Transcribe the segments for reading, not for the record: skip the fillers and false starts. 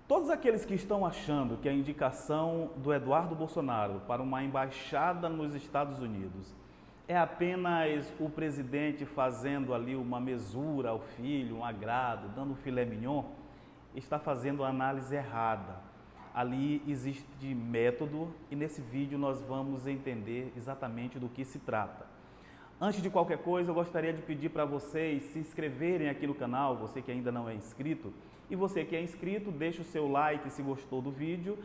Todos aqueles que estão achando que a indicação do Eduardo Bolsonaro para uma embaixada nos Estados Unidos é apenas o presidente fazendo ali uma mesura ao filho, um agrado, dando um filé mignon, está fazendo a análise errada. Ali existe método e nesse vídeo nós vamos entender exatamente do que se trata. Antes de qualquer coisa, eu gostaria de pedir para vocês se inscreverem aqui no canal, você que ainda não é inscrito. E você que é inscrito, deixe o seu like se gostou do vídeo,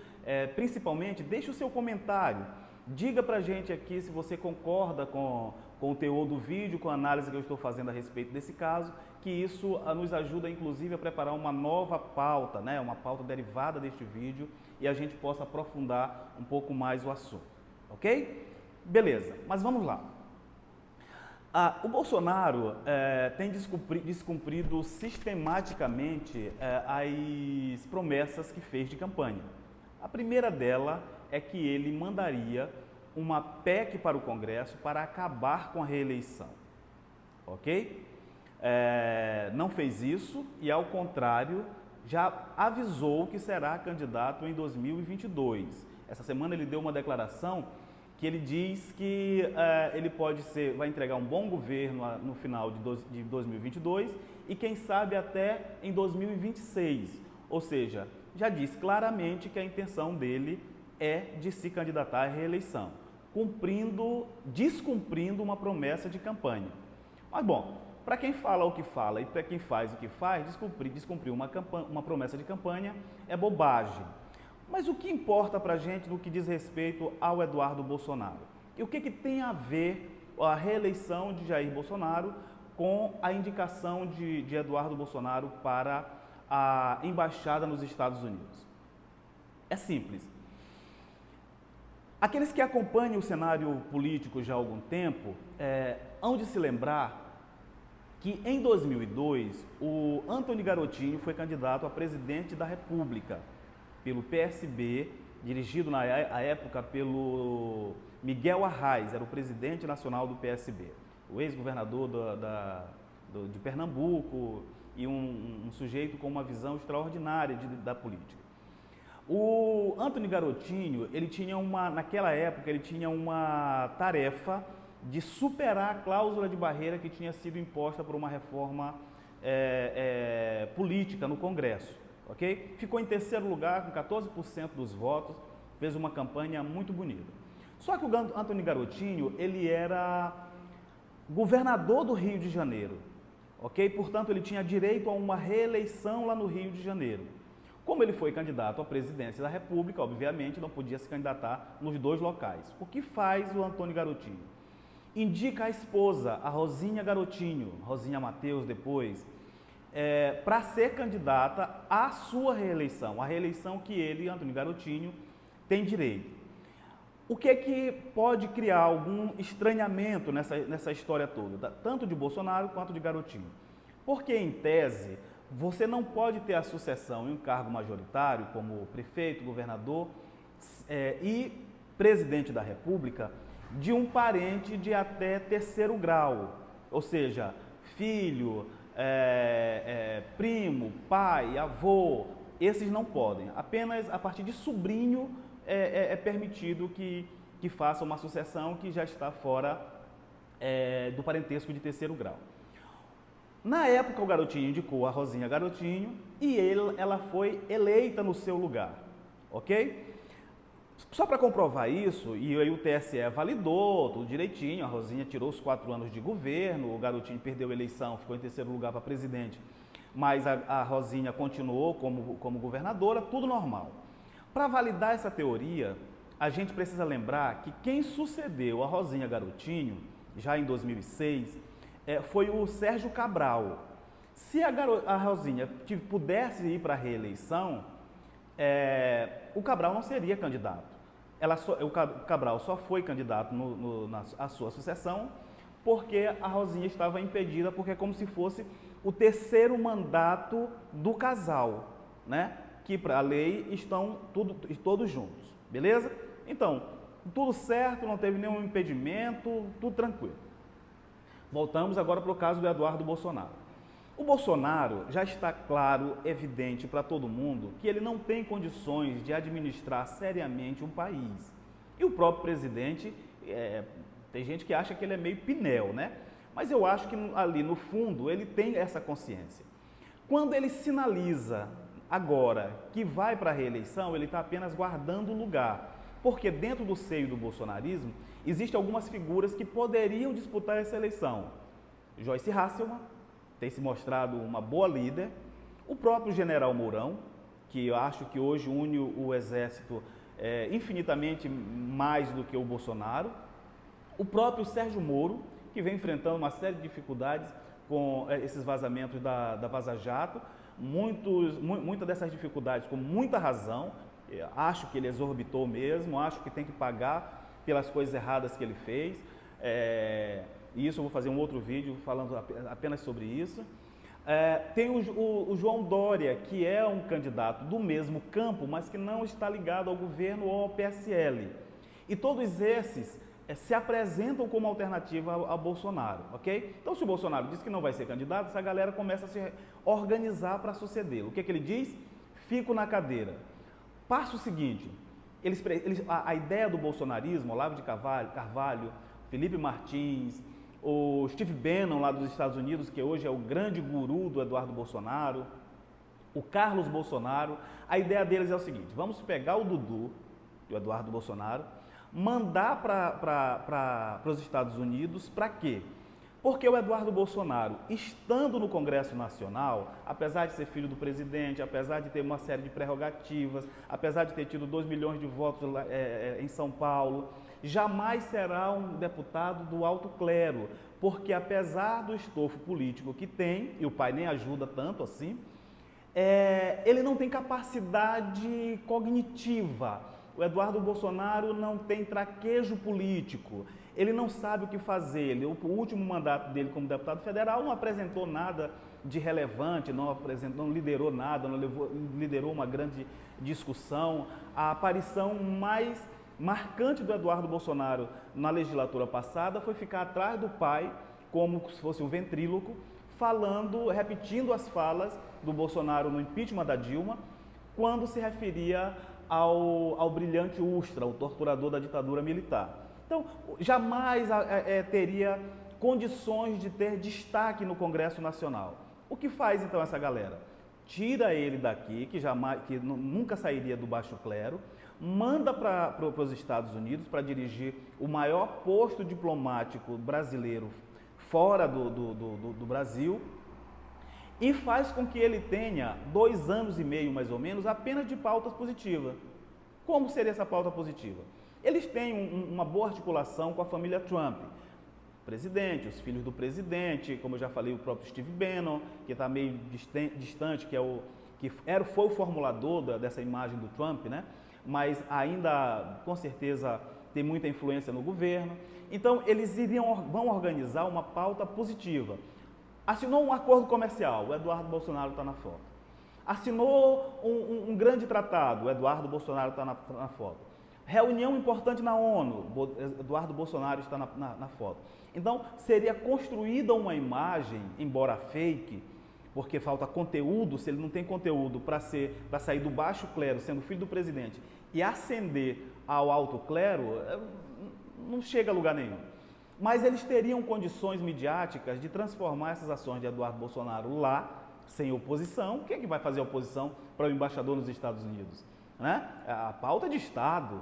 principalmente deixe o seu comentário. Diga para a gente aqui se você concorda com o teor do vídeo, com a análise que eu estou fazendo a respeito desse caso, que isso nos ajuda inclusive a preparar uma nova pauta, né? Uma pauta derivada deste vídeo e a gente possa aprofundar um pouco mais o assunto, ok? Beleza, mas vamos lá. O Bolsonaro tem descumprido sistematicamente as promessas que fez de campanha. A primeira dela é que ele mandaria uma PEC para o Congresso para acabar com a reeleição, ok? Não fez isso e, ao contrário, já avisou que será candidato em 2022. Essa semana ele deu uma declaração que ele diz que ele vai entregar um bom governo no final de 2022 e quem sabe até em 2026. Ou seja, já diz claramente que a intenção dele é de se candidatar à reeleição, descumprindo uma promessa de campanha. Mas bom, para quem fala o que fala e para quem faz o que faz, descumprir uma promessa de campanha é bobagem. Mas o que importa para a gente no que diz respeito ao Eduardo Bolsonaro? E o que tem a ver a reeleição de Jair Bolsonaro com a indicação de Eduardo Bolsonaro para a embaixada nos Estados Unidos? É simples. Aqueles que acompanham o cenário político já há algum tempo hão de se lembrar que em 2002 o Antony Garotinho foi candidato a presidente da República pelo PSB, dirigido na época pelo Miguel Arraes, era o presidente nacional do PSB, o ex-governador de Pernambuco e um sujeito com uma visão extraordinária da política. O Antony Garotinho, naquela época, ele tinha uma tarefa de superar a cláusula de barreira que tinha sido imposta por uma reforma política no Congresso. Okay? Ficou em terceiro lugar com 14% dos votos, fez uma campanha muito bonita. Só que o Antony Garotinho, ele era governador do Rio de Janeiro, ok? Portanto, ele tinha direito a uma reeleição lá no Rio de Janeiro. Como ele foi candidato à presidência da República, obviamente não podia se candidatar nos dois locais. O que faz o Antony Garotinho? Indica a esposa, a Rosinha Garotinho, Rosinha Mateus depois, para ser candidata à sua reeleição, a reeleição que ele, Antony Garotinho, tem direito. O que pode criar algum estranhamento nessa história toda, tanto de Bolsonaro quanto de Garotinho? Porque, em tese, você não pode ter a sucessão em um cargo majoritário, como prefeito, governador e presidente da República, de um parente de até terceiro grau, ou seja, filho, primo, pai, avô, esses não podem. Apenas a partir de sobrinho é permitido que faça uma sucessão que já está fora do parentesco de terceiro grau. Na época, o Garotinho indicou a Rosinha Garotinho e ela foi eleita no seu lugar, ok? Só para comprovar isso, e aí o TSE validou tudo direitinho, a Rosinha tirou os 4 anos de governo, o Garotinho perdeu a eleição, ficou em terceiro lugar para presidente, mas a Rosinha continuou como governadora, tudo normal. Para validar essa teoria, a gente precisa lembrar que quem sucedeu a Rosinha Garotinho, já em 2006, foi o Sérgio Cabral. Se a Rosinha pudesse ir para a reeleição, o Cabral não seria candidato. O Cabral só foi candidato à sua sucessão porque a Rosinha estava impedida, porque é como se fosse o terceiro mandato do casal, né? Que para a lei estão todos juntos, beleza? Então, tudo certo, não teve nenhum impedimento, tudo tranquilo. Voltamos agora para o caso do Eduardo Bolsonaro. O Bolsonaro já está claro, evidente para todo mundo, que ele não tem condições de administrar seriamente um país. E o próprio presidente, tem gente que acha que ele é meio pinel, né? Mas eu acho que ali no fundo ele tem essa consciência. Quando ele sinaliza agora que vai para a reeleição, ele está apenas guardando o lugar. Porque dentro do seio do bolsonarismo, existem algumas figuras que poderiam disputar essa eleição. Joyce Hasselmann tem se mostrado uma boa líder. O próprio general Mourão, que eu acho que hoje une o exército infinitamente mais do que o Bolsonaro. O próprio Sérgio Moro, que vem enfrentando uma série de dificuldades com esses vazamentos da Vaza Jato. Muitas dessas dificuldades com muita razão. Acho que ele exorbitou mesmo, acho que tem que pagar pelas coisas erradas que ele fez. E isso eu vou fazer um outro vídeo falando apenas sobre isso. Tem o João Dória, que é um candidato do mesmo campo, mas que não está ligado ao governo ou ao PSL. E todos esses se apresentam como alternativa a Bolsonaro, ok? Então, se o Bolsonaro diz que não vai ser candidato, essa galera começa a se organizar para sucedê-lo. O que ele diz? Fico na cadeira. Passo seguinte, a ideia do bolsonarismo, Olavo de Carvalho, Felipe Martins, o Steve Bannon lá dos Estados Unidos, que hoje é o grande guru do Eduardo Bolsonaro, o Carlos Bolsonaro, a ideia deles é o seguinte: vamos pegar o Dudu, do Eduardo Bolsonaro, mandar para os Estados Unidos, para quê? Porque o Eduardo Bolsonaro, estando no Congresso Nacional, apesar de ser filho do presidente, apesar de ter uma série de prerrogativas, apesar de ter tido 2 milhões de votos em São Paulo, jamais será um deputado do alto clero, porque apesar do estofo político que tem, e o pai nem ajuda tanto assim, ele não tem capacidade cognitiva. O Eduardo Bolsonaro não tem traquejo político, ele não sabe o que fazer. O último mandato dele como deputado federal não apresentou nada de relevante, não liderou nada, não liderou uma grande discussão. A aparição mais marcante do Eduardo Bolsonaro na legislatura passada foi ficar atrás do pai, como se fosse um ventríloco, repetindo as falas do Bolsonaro no impeachment da Dilma, quando se referia ao brilhante Ustra, o torturador da ditadura militar. Então, jamais teria condições de ter destaque no Congresso Nacional. O que faz então essa galera? Tira ele daqui, que nunca sairia do baixo clero, manda para os Estados Unidos para dirigir o maior posto diplomático brasileiro fora do Brasil, e faz com que ele tenha 2 anos e meio, mais ou menos, apenas de pautas positivas. Como seria essa pauta positiva? Eles têm uma boa articulação com a família Trump. O presidente, os filhos do presidente, como eu já falei, o próprio Steve Bannon, que está meio distante, foi o formulador dessa imagem do Trump, né? Mas ainda, com certeza, tem muita influência no governo. Então, eles vão organizar uma pauta positiva. Assinou um acordo comercial, o Eduardo Bolsonaro está na foto. Assinou um grande tratado, o Eduardo Bolsonaro está na foto. Reunião importante na ONU, Eduardo Bolsonaro está na foto. Então, seria construída uma imagem, embora fake, porque falta conteúdo. Se ele não tem conteúdo para sair do baixo clero, sendo filho do presidente, e ascender ao alto clero, não chega a lugar nenhum. Mas eles teriam condições midiáticas de transformar essas ações de Eduardo Bolsonaro lá, sem oposição. O que é que vai fazer a oposição para o embaixador nos Estados Unidos? Né? A pauta é de Estado,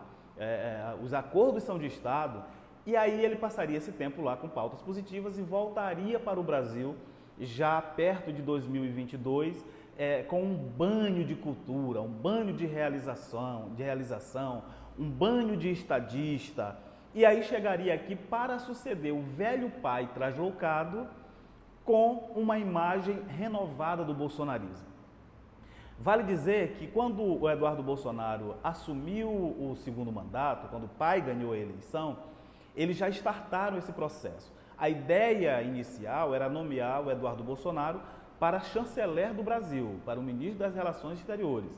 os acordos são de Estado, e aí ele passaria esse tempo lá com pautas positivas e voltaria para o Brasil já perto de 2022, com um banho de cultura, um banho de realização, um banho de estadista. E aí chegaria aqui para suceder o velho pai translocado com uma imagem renovada do bolsonarismo. Vale dizer que quando o Eduardo Bolsonaro assumiu o segundo mandato, quando o pai ganhou a eleição, eles já startaram esse processo. A ideia inicial era nomear o Eduardo Bolsonaro para chanceler do Brasil, para o ministro das Relações Exteriores.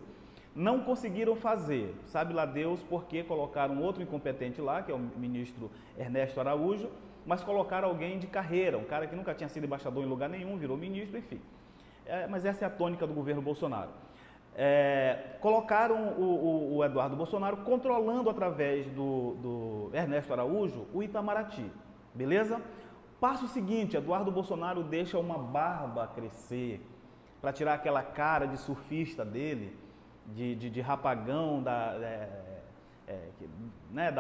Não conseguiram fazer, sabe lá Deus porque colocaram outro incompetente lá, que é o ministro Ernesto Araújo, mas colocaram alguém de carreira, um cara que nunca tinha sido embaixador em lugar nenhum, virou ministro, enfim. mas essa é a tônica do governo Bolsonaro. Colocaram o Eduardo Bolsonaro controlando através do Ernesto Araújo o Itamaraty, beleza? Passo seguinte, Eduardo Bolsonaro deixa uma barba crescer para tirar aquela cara de surfista dele, de rapagão da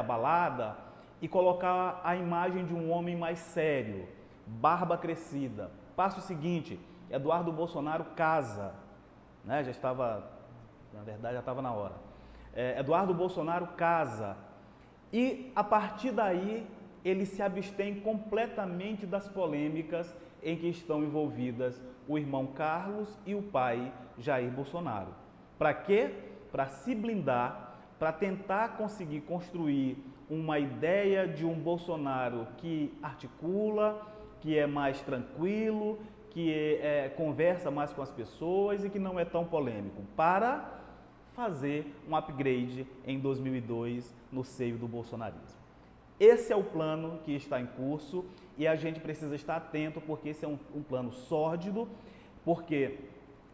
balada, e colocar a imagem de um homem mais sério, barba crescida. Passo seguinte, Eduardo Bolsonaro casa, né? Na verdade já estava na hora. Eduardo Bolsonaro casa e a partir daí ele se abstém completamente das polêmicas em que estão envolvidas o irmão Carlos e o pai Jair Bolsonaro. Para quê? Para se blindar, para tentar conseguir construir uma ideia de um Bolsonaro que articula, que é mais tranquilo, que conversa mais com as pessoas e que não é tão polêmico, para fazer um upgrade em 2002 no seio do bolsonarismo. Esse é o plano que está em curso e a gente precisa estar atento, porque esse é um plano sórdido, porque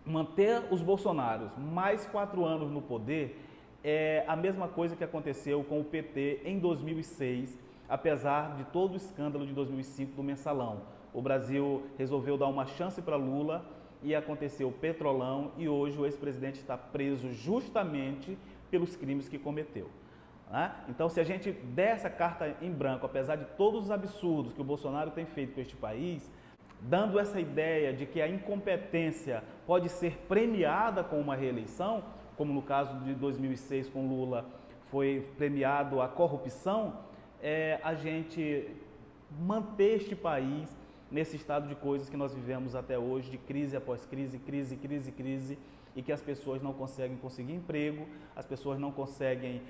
manter os Bolsonaros mais 4 anos no poder é a mesma coisa que aconteceu com o PT em 2006, apesar de todo o escândalo de 2005 do mensalão. O Brasil resolveu dar uma chance para Lula e aconteceu o Petrolão e hoje o ex-presidente está preso justamente pelos crimes que cometeu. Então, se a gente der essa carta em branco, apesar de todos os absurdos que o Bolsonaro tem feito com este país, dando essa ideia de que a incompetência pode ser premiada com uma reeleição, como no caso de 2006 com Lula foi premiado a corrupção, a gente manter este país nesse estado de coisas que nós vivemos até hoje, de crise após crise, crise, e que as pessoas não conseguem conseguir emprego, as pessoas não conseguem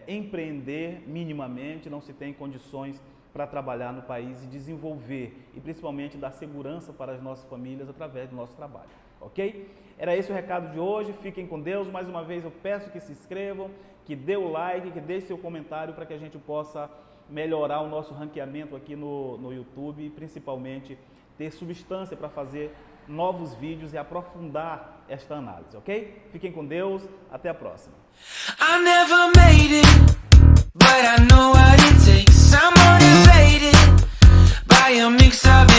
empreender minimamente, não se tem condições para trabalhar no país e desenvolver, e principalmente dar segurança para as nossas famílias através do nosso trabalho, ok? Era esse o recado de hoje, fiquem com Deus. Mais uma vez eu peço que se inscrevam, que dê o like, que deixe seu comentário para que a gente possa melhorar o nosso ranqueamento aqui no YouTube e principalmente ter substância para fazer novos vídeos e aprofundar esta análise, ok? Fiquem com Deus, até a próxima. I never made it, but I know what it takes. I'm motivated by a mix of